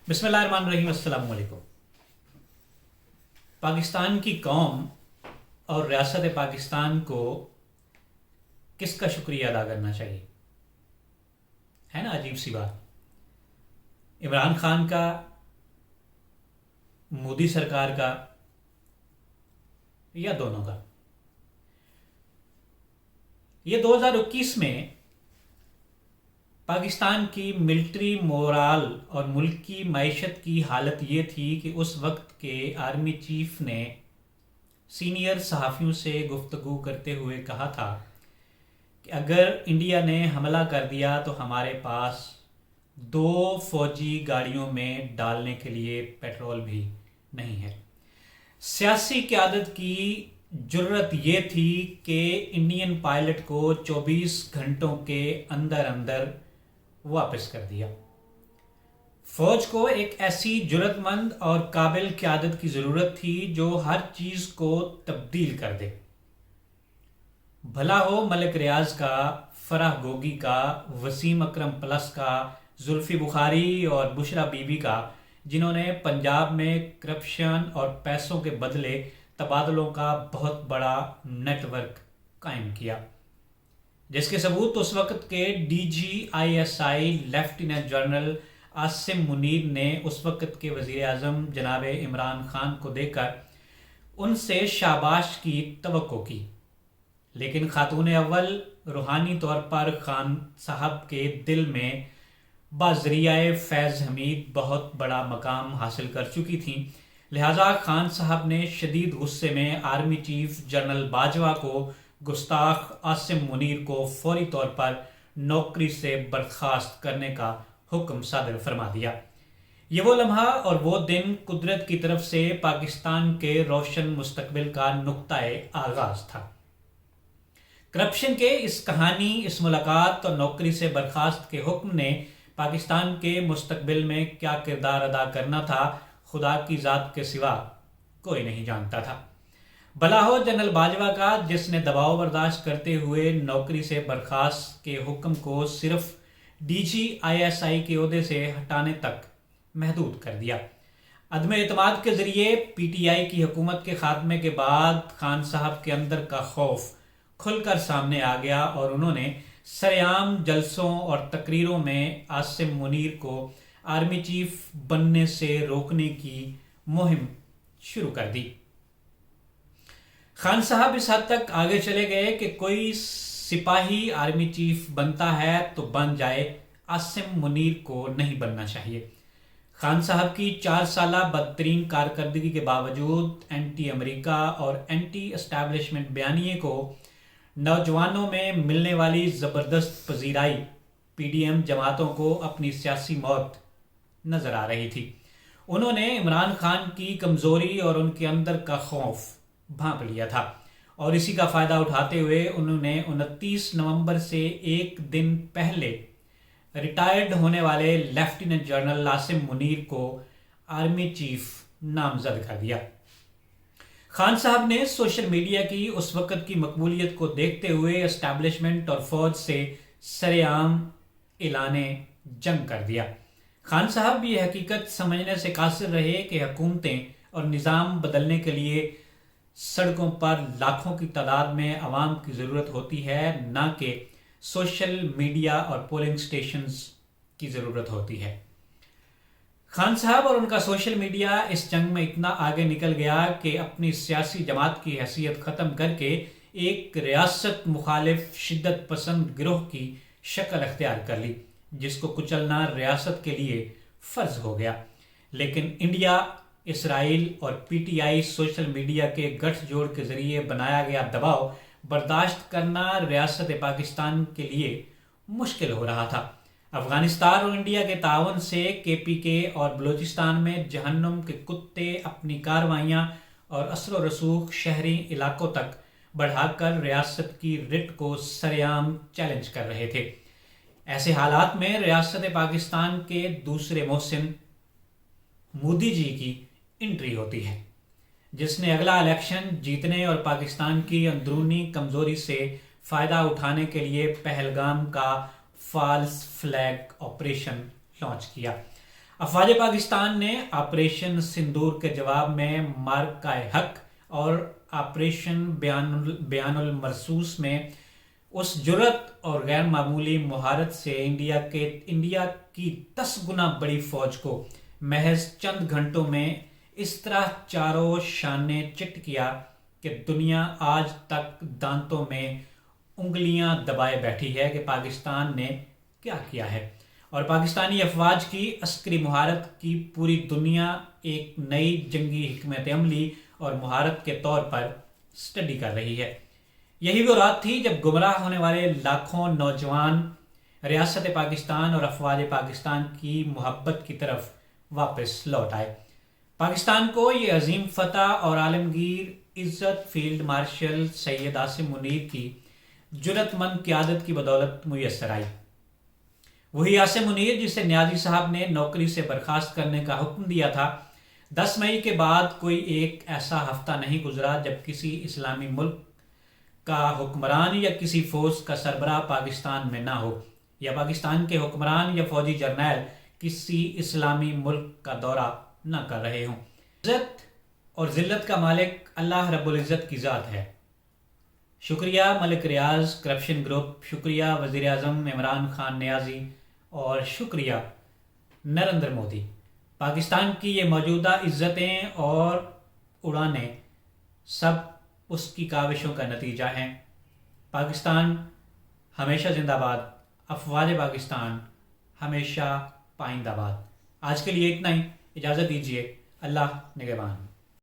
बिस्मिल्लाहिर्रहमानिर्रहीम। अस्सलाम वालेकुम। पाकिस्तान की कौम और रियासत पाकिस्तान को किसका शुक्रिया अदा करना चाहिए? है ना अजीब सी बात। इमरान खान का, मोदी सरकार का, या दोनों का? ये 2021 में पाकिस्तान की मिलिट्री मोराल और मुल्क की मईशत की हालत ये थी कि उस वक्त के आर्मी चीफ ने सीनियर सहाफ़ियों से गुफ्तगू करते हुए कहा था कि अगर इंडिया ने हमला कर दिया तो हमारे पास 2 फौजी गाड़ियों में डालने के लिए पेट्रोल भी नहीं है। सियासी क़यादत की जुर्रत ये थी कि इंडियन पायलट को 24 घंटों के अंदर अंदर वापस कर दिया। फौज को एक ऐसी जुर्रतमंद और काबिल क़यादत की ज़रूरत थी जो हर चीज़ को तब्दील कर दे। भला हो मलिक रियाज का, फराह गोगी का, वसीम अकरम प्लस का, जुल्फी बुखारी और बुशरा बीबी का, जिन्होंने पंजाब में करप्शन और पैसों के बदले तबादलों का बहुत बड़ा नेटवर्क कायम किया, जिसके सबूत उस वक्त के DGISI lieutenant general Asim Munir ने उस वक्त के वज़ीर आज़म जनाब इमरान खान को देकर उनसे शाबाश की तवक्को की। लेकिन खातून अव्वल रूहानी तौर पर खान साहब के दिल में बाज़रियाए फैज़ हमीद बहुत बड़ा मकाम हासिल कर चुकी थी। लिहाजा खान साहब ने शदीद गुस्से में आर्मी चीफ जनरल बाजवा को गुस्ताख आसिम मुनीर को फौरी तौर पर नौकरी से बर्खास्त करने का हुक्म सादर फरमा दिया। ये वो लम्हा और वो दिन कुदरत की तरफ से पाकिस्तान के रोशन मुस्तकबिल का नुक्ताए आगाज था। करप्शन के इस कहानी, इस मुलाकात और नौकरी से बर्खास्त के हुक्म ने पाकिस्तान के मुस्तकबिल में क्या किरदार अदा करना था, खुदा की ज़ात के सिवा कोई नहीं जानता था। भला हो जनरल बाजवा का, जिसने दबाव बर्दाश्त करते हुए नौकरी से बर्खास्त के हुक्म को सिर्फ DGISI के ओहदे से हटाने तक महदूद कर दिया। अदम एतमाद के जरिए PTI की हुकूमत के खात्मे के बाद खान साहब के अंदर का खौफ खुलकर सामने आ गया और उन्होंने सरेआम जलसों और तकरीरों में आसिम मुनीर को आर्मी चीफ बनने से रोकने की मुहिम शुरू कर दी। खान साहब इस हद तक आगे चले गए कि कोई सिपाही आर्मी चीफ बनता है तो बन जाए, आसिम मुनीर को नहीं बनना चाहिए। खान साहब की 4 साला बदतरीन कारकर्दगी के बावजूद एंटी अमेरिका और एंटी एस्टैब्लिशमेंट बयानिए को नौजवानों में मिलने वाली ज़बरदस्त पजीराई PDM जमातों को अपनी सियासी मौत नज़र आ रही थी। उन्होंने इमरान खान की कमज़ोरी और उनके अंदर का खौफ भांप लिया था और इसी का फ़ायदा उठाते हुए उन्होंने 29 नवंबर से एक दिन पहले रिटायर्ड होने वाले लेफ्टिनेंट जनरल आसिम मुनीर को आर्मी चीफ नामजद कर दिया। खान साहब ने सोशल मीडिया की उस वक़्त की मकबूलियत को देखते हुए एस्टैब्लिशमेंट और फौज से सरेआम ऐलाने जंग कर दिया। खान साहब भी यह हकीकत समझने से कासिर रहे कि हुकूमतें और निज़ाम बदलने के लिए सड़कों पर लाखों की तादाद में आवाम की ज़रूरत होती है, ना कि सोशल मीडिया और पोलिंग स्टेशंस की ज़रूरत होती है। खान साहब और उनका सोशल मीडिया इस जंग में इतना आगे निकल गया कि अपनी सियासी जमात की हैसियत ख़त्म करके एक रियासत मुखालिफ शिद्दत पसंद गिरोह की शक्ल अख्तियार कर ली, जिसको कुचलना रियासत के लिए फ़र्ज हो गया। लेकिन इंडिया, इसराइल और PTI सोशल मीडिया के गठजोड़ के ज़रिए बनाया गया दबाव बर्दाश्त करना रियासत पाकिस्तान के लिए मुश्किल हो रहा था। अफ़गानिस्तान और इंडिया के ताउन से KPK और बलूचिस्तान में जहन्नुम के कुत्ते अपनी कार्रवाइयाँ और असर रसूख शहरी इलाकों तक बढ़ाकर रियासत की रिट को सरेआम चैलेंज कर रहे थे। ऐसे हालात में रियासत पाकिस्तान के दूसरे मोहसिन मोदी जी की एंट्री होती है, जिसने अगला इलेक्शन जीतने और पाकिस्तान की अंदरूनी कमज़ोरी से फ़ायदा उठाने के लिए पहलगाम का फॉल्स फ्लैग ऑपरेशन लॉन्च किया। افواج پاکستان نے آپریشن سندور کے جواب میں مارکہ حق اور آپریشن بیان المرصوص میں اس جرت اور غیر معمولی مہارت سے انڈیا کی 10 گنا بڑی فوج کو محض چند گھنٹوں میں اس طرح چاروں شانے چٹ کیا کہ دنیا آج تک دانتوں میں انگلیاں دبائے بیٹھی ہے کہ پاکستان نے کیا کیا ہے، اور پاکستانی افواج کی عسکری مہارت کی پوری دنیا ایک نئی جنگی حکمت عملی اور مہارت کے طور پر سٹڈی کر رہی ہے۔ یہی وہ رات تھی جب گمراہ ہونے والے لاکھوں نوجوان ریاست پاکستان اور افواج پاکستان کی محبت کی طرف واپس لوٹ آئے۔ پاکستان کو یہ عظیم فتح اور عالمگیر عزت فیلڈ مارشل سید عاصم منیر کی جرت مند قیادت کی بدولت میسر آئی۔ وہی عاصم منیر جسے نیازی صاحب نے نوکری سے برخاست کرنے کا حکم دیا تھا۔ 10 مئی کے بعد کوئی ایک ایسا ہفتہ نہیں گزرا جب کسی اسلامی ملک کا حکمران یا کسی فوج کا سربراہ پاکستان میں نہ ہو، یا پاکستان کے حکمران یا فوجی جرنیل کسی اسلامی ملک کا دورہ نہ کر رہے ہوں۔ عزت اور ذلت کا مالک اللہ رب العزت کی ذات ہے۔ شکریہ ملک ریاض کرپشن گروپ، شکریہ وزیر اعظم عمران خان نیازی، اور شکریہ نریندر مودی۔ پاکستان کی یہ موجودہ عزتیں اور اڑانیں سب اس کی کاوشوں کا نتیجہ ہیں۔ پاکستان ہمیشہ زندہ باد، افواج پاکستان ہمیشہ پائندہ باد۔ آج کے لیے اتنا ہی، اجازت دیجیے، اللہ نگہبان۔